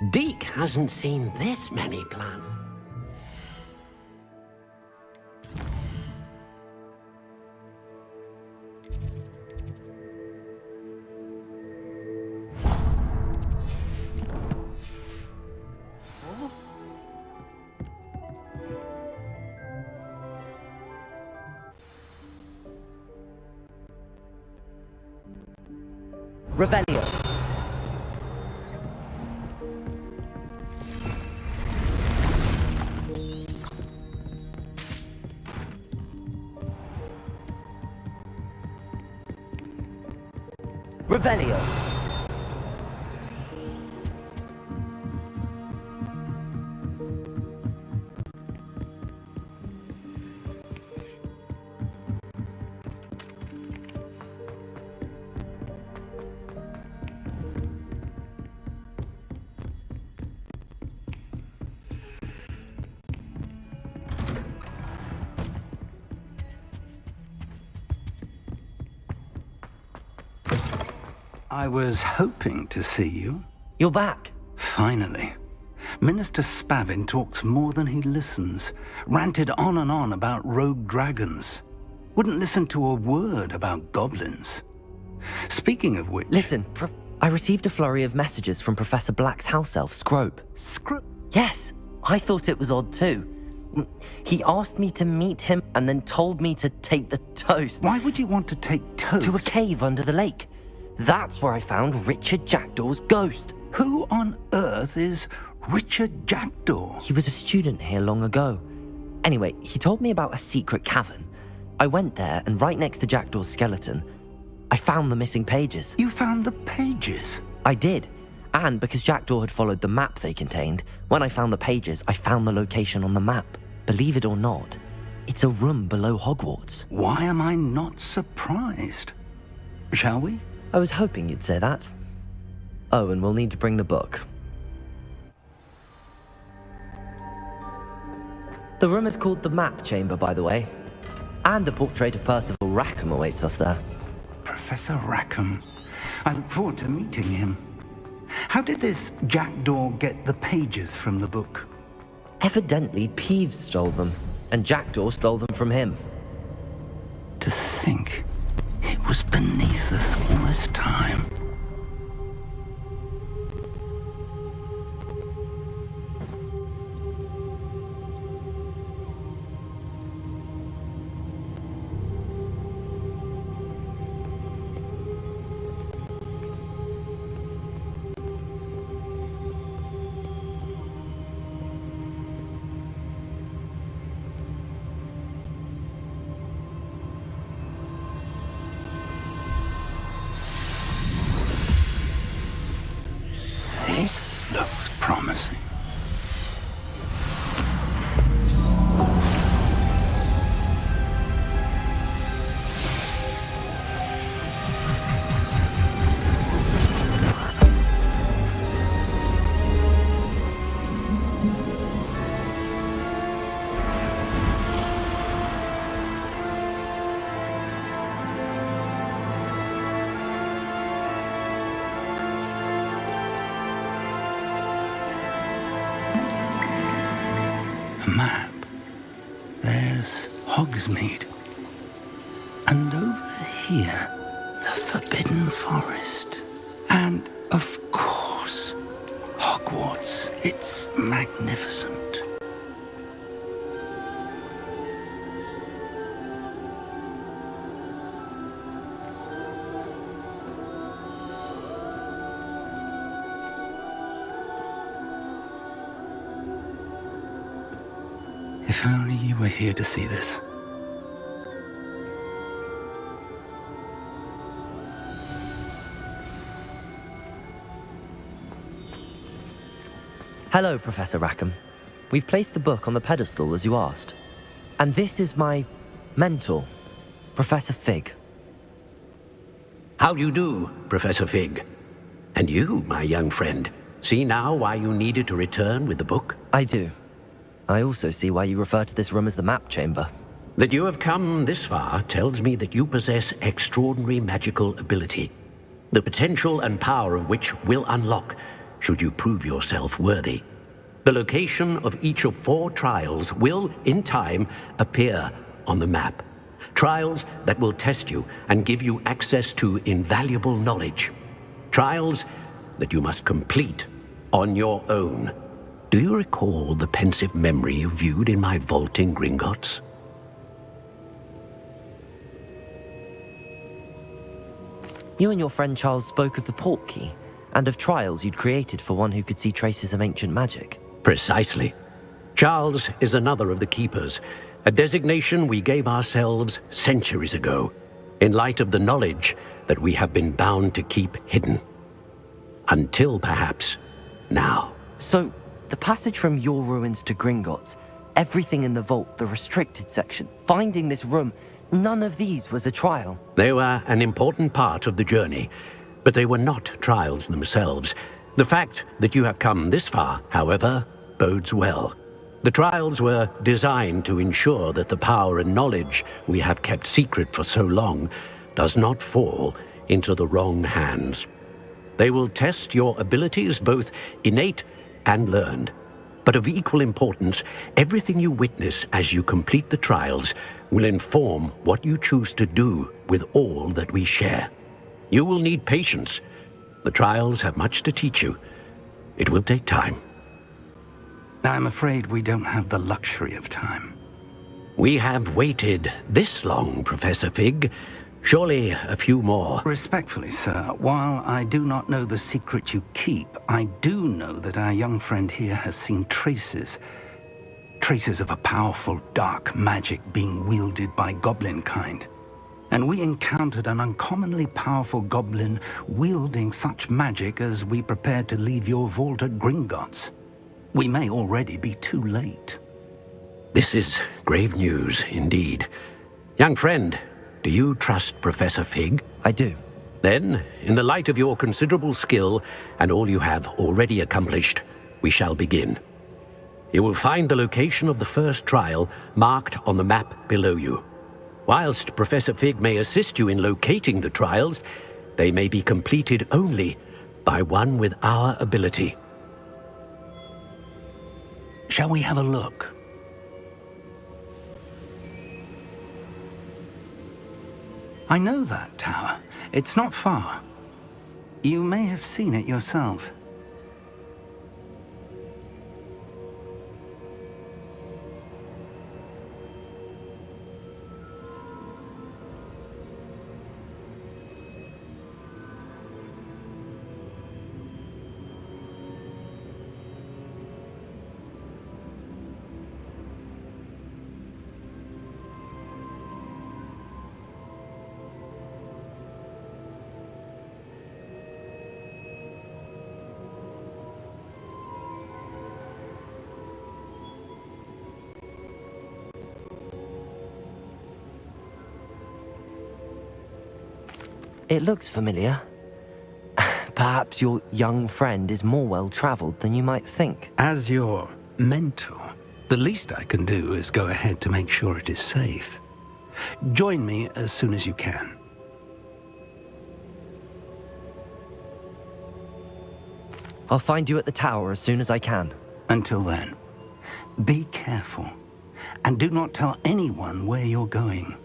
Deke hasn't seen this many plants. Revelio. Revelio. I was hoping to see you. You're back. Finally. Minister Spavin talks more than he listens. Ranted on and on about rogue dragons. Wouldn't listen to a word about goblins. Speaking of which... Listen, I received a flurry of messages from Professor Black's house elf, Scrope. Scrope? Yes, I thought it was odd too. He asked me to meet him and then told me to take the toast. Why would you want to take toast? To a cave under the lake. That's where I found Richard Jackdaw's ghost. Who on earth is Richard Jackdaw? He was a student here long ago. Anyway, he told me about a secret cavern. I went there, and right next to Jackdaw's skeleton, I found the missing pages. You found the pages? I did. And because Jackdaw had followed the map they contained, when I found the pages, I found the location on the map. Believe it or not, it's a room below Hogwarts. Why am I not surprised? Shall we? I was hoping you'd say that. Oh, and we'll need to bring the book. The room is called the Map Chamber, by the way. And a portrait of Percival Rackham awaits us there. Professor Rackham. I look forward to meeting him. How did this Jackdaw get the pages from the book? Evidently, Peeves stole them, and Jackdaw stole them from him. To think it was beneath us all this time. This looks promising. Map. There's Hogsmeade. And over here, the Forbidden Forest. And, of course, Hogwarts. It's magnificent. If only you were here to see this. Hello, Professor Rackham. We've placed the book on the pedestal as you asked. And this is my mentor, Professor Fig. How do you do, Professor Fig? And you, my young friend, see now why you needed to return with the book? I do. I also see why you refer to this room as the Map Chamber. That you have come this far tells me that you possess extraordinary magical ability, the potential and power of which will unlock should you prove yourself worthy. The location of each of 4 trials will, in time, appear on the map. Trials that will test you and give you access to invaluable knowledge. Trials that you must complete on your own. Do you recall the pensive memory you viewed in my vault in Gringotts? You and your friend Charles spoke of the port key, and of trials you'd created for one who could see traces of ancient magic. Precisely. Charles is another of the Keepers, a designation we gave ourselves centuries ago, in light of the knowledge that we have been bound to keep hidden. Until, perhaps, now. So, the passage from your ruins to Gringotts, everything in the vault, the restricted section, finding this room, none of these was a trial. They were an important part of the journey, but they were not trials themselves. The fact that you have come this far, however, bodes well. The trials were designed to ensure that the power and knowledge we have kept secret for so long does not fall into the wrong hands. They will test your abilities, both innate and learned. But of equal importance, everything you witness as you complete the trials will inform what you choose to do with all that we share. You will need patience. The trials have much to teach you. It will take time. I'm afraid we don't have the luxury of time. We have waited this long, Professor Fig. Surely a few more. Respectfully, sir, while I do not know the secret you keep, I do know that our young friend here has seen traces of a powerful dark magic being wielded by goblin kind. And we encountered an uncommonly powerful goblin wielding such magic as we prepared to leave your vault at Gringotts. We may already be too late. This is grave news indeed. Young friend, do you trust Professor Fig? I do. Then, in the light of your considerable skill and all you have already accomplished, we shall begin. You will find the location of the first trial marked on the map below you. Whilst Professor Fig may assist you in locating the trials, they may be completed only by one with our ability. Shall we have a look? I know that tower. It's not far. You may have seen it yourself. It looks familiar. Perhaps your young friend is more well-traveled than you might think. As your mentor, the least I can do is go ahead to make sure it is safe. Join me as soon as you can. I'll find you at the tower as soon as I can. Until then, be careful, and do not tell anyone where you're going.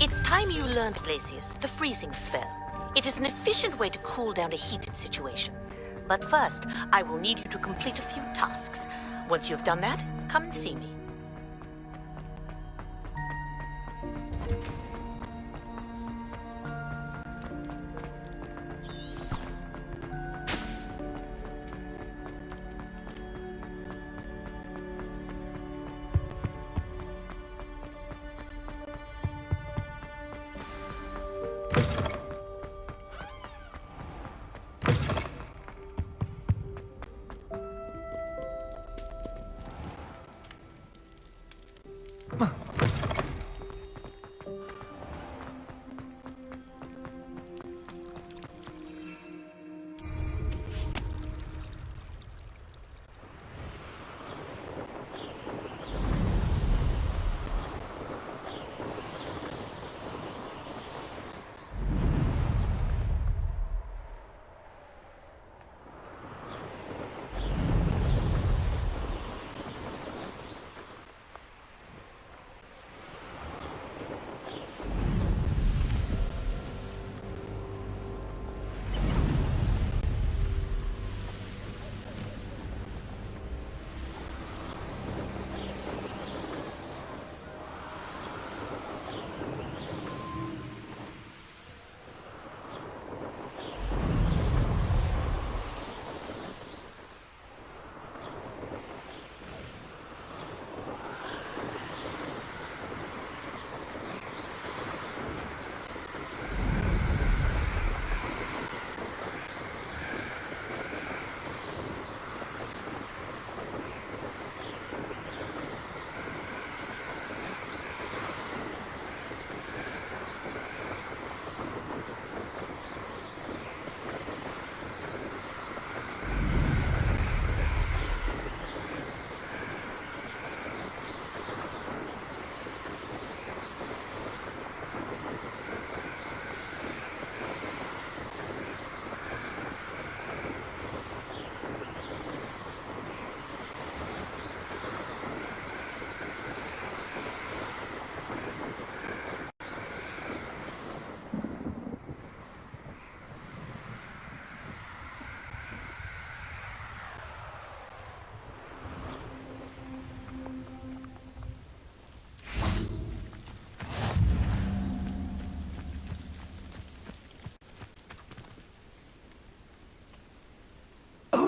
It's time you learned, Glacius, the freezing spell. It is an efficient way to cool down a heated situation. But first, I will need you to complete a few tasks. Once you've done that, come and see me.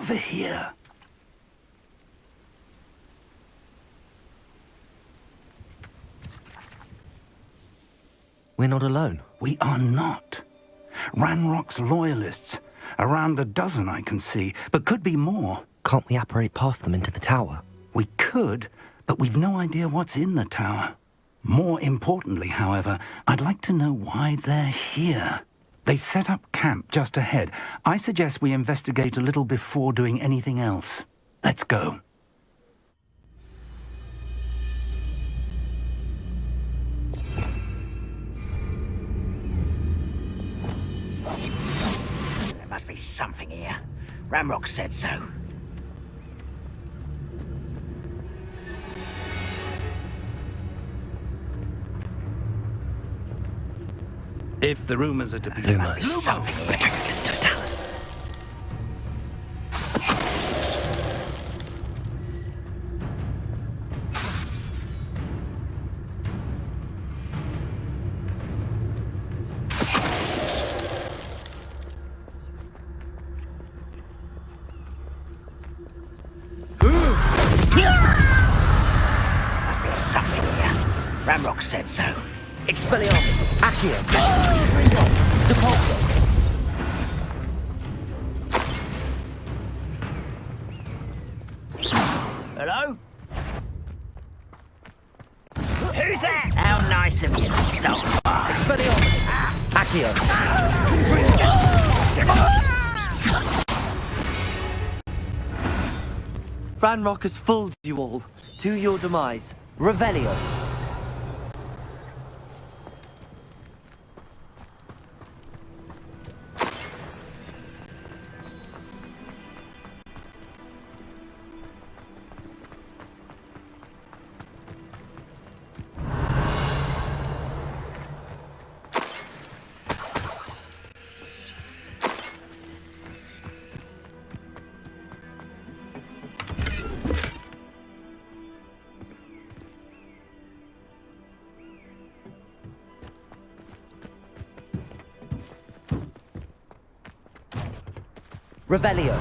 over here. We're not alone. We are not. Ranrock's loyalists. Around a dozen I can see, but could be more. Can't we apparate past them into the tower? We could, but we've no idea what's in the tower. More importantly, however, I'd like to know why they're here. They've set up camp just ahead. I suggest we investigate a little before doing anything else. Let's go. There must be something here. Ramrock said so. If the rumors are to be... There must be something here. Petrificus totalis. Must be something here. Ramrock said so. Expelliarmus. Accio. Depulso. Hello? Who's that? How nice of you to stop by. Expelliarmus. Accio. Ranrock has fooled you all. To your demise. Revelio. Revelio.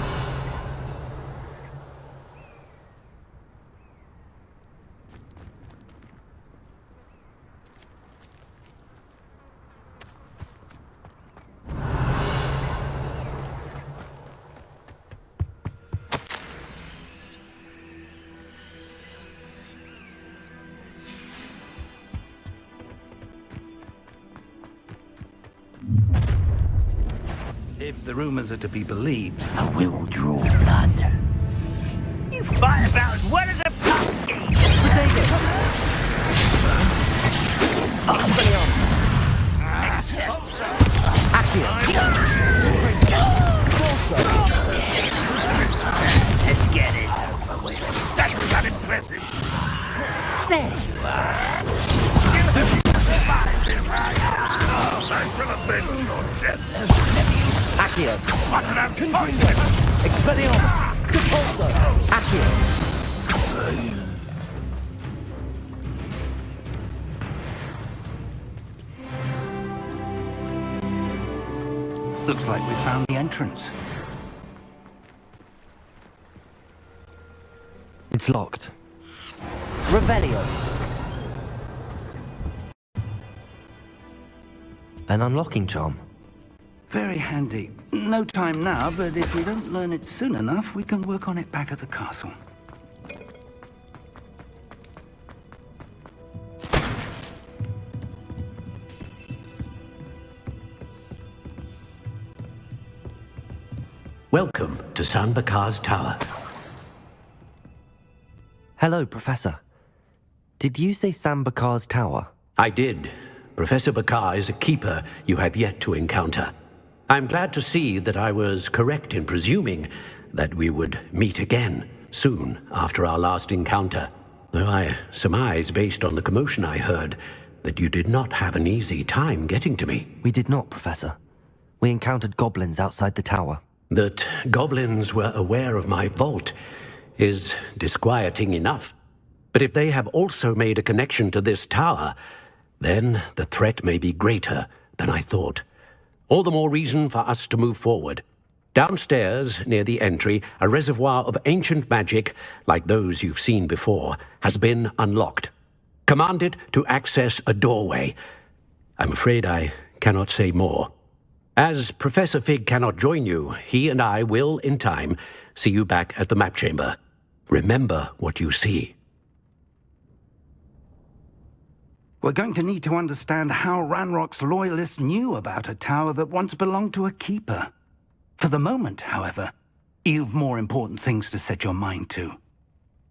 If the rumors are to be believed... I will draw blood. You fight about as well as a pumpkin. Protego. Expelliarmus. Accio. Depulso. Let's get this over with. That was unimpressive. There you are. Accio. Expelliarmus. Depulso. Accio. Looks like we found the entrance. It's locked. Revelio. An unlocking charm. Very handy. No time now, but if we don't learn it soon enough, we can work on it back at the castle. Welcome to San Bakar's tower. Hello, Professor. Did you say Sam Bakar's tower? I did. Professor Bakar is a keeper you have yet to encounter. I'm glad to see that I was correct in presuming that we would meet again soon after our last encounter, though I surmise, based on the commotion I heard, that you did not have an easy time getting to me. We did not, Professor. We encountered goblins outside the tower. That goblins were aware of my vault is disquieting enough. But if they have also made a connection to this tower, then the threat may be greater than I thought. All the more reason for us to move forward. Downstairs, near the entry, a reservoir of ancient magic, like those you've seen before, has been unlocked. Command it to access a doorway. I'm afraid I cannot say more. As Professor Fig cannot join you, he and I will, in time, see you back at the map chamber. Remember what you see. We're going to need to understand how Ranrock's loyalists knew about a tower that once belonged to a keeper. For the moment, however, you've more important things to set your mind to.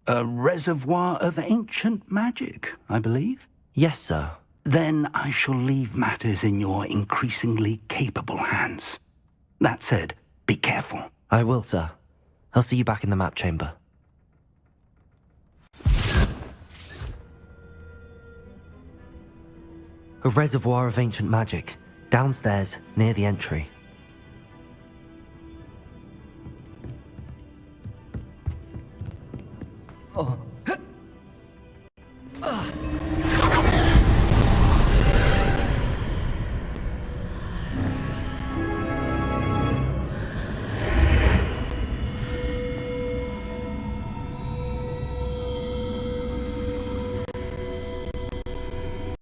A reservoir of ancient magic, I believe? Yes, sir. Then I shall leave matters in your increasingly capable hands. That said, be careful. I will, sir. I'll see you back in the map chamber. A reservoir of ancient magic, downstairs, near the entry. Oh.